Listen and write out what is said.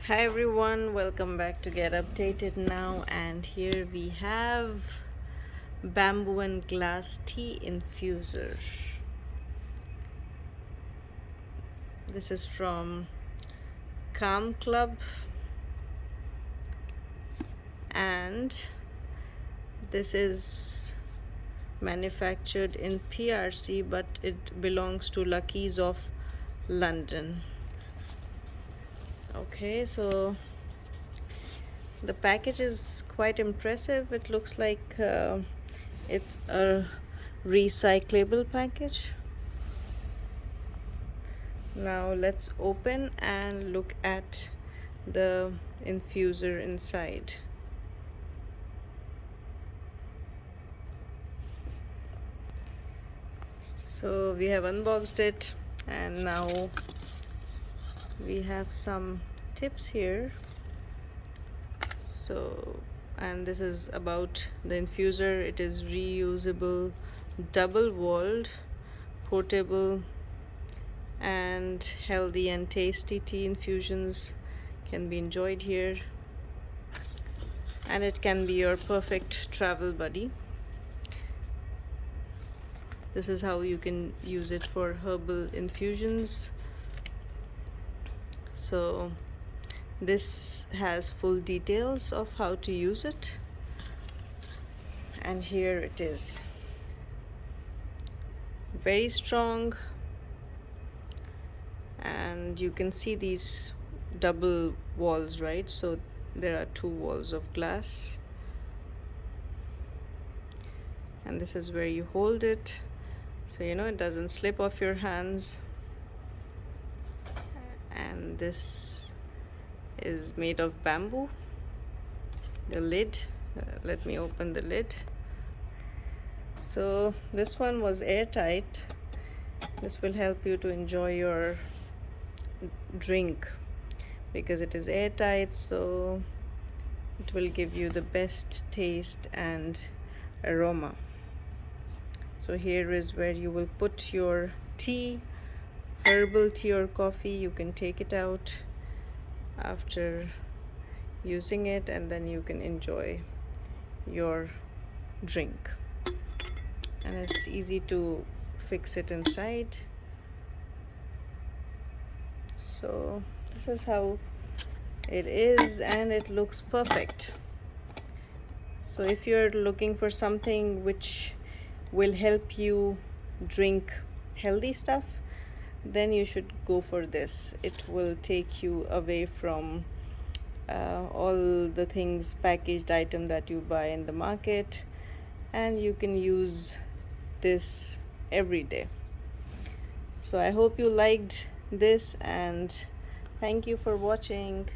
Hi everyone, welcome back to Get Updated Now, and here we have bamboo and glass tea infuser. This is from Calm Club, and this is manufactured in PRC, but it belongs to Lucky's of London. Okay, so the package is quite impressive. It looks like it's a recyclable package. Now let's open and look at the infuser inside. So we have unboxed it, and now we have some tips here. So, and this is about the infuser. It is reusable, double walled, portable, and healthy and tasty tea infusions can be enjoyed here, and it can be your perfect travel buddy. This is how you can use it for herbal infusions. So this has full details of how to use it, and here it is. Very strong, and you can see these double walls, right? So there are two walls of glass, and this is where you hold it, so you know it doesn't slip off your hands. And this is made of bamboo. The lid, let me open the lid. So this one was airtight. This will help you to enjoy your drink because it is airtight, so it will give you the best taste and aroma. So here is where you will put your tea, herbal tea or coffee. You can take it out after using it, and then you can enjoy your drink. And it's easy to fix it inside. So this is how it is, and it looks perfect. So if you're looking for something which will help you drink healthy stuff, then you should go for this. It will take you away from all the things, packaged item that you buy in the market, and you can use this every day. So I hope you liked this, and thank you for watching.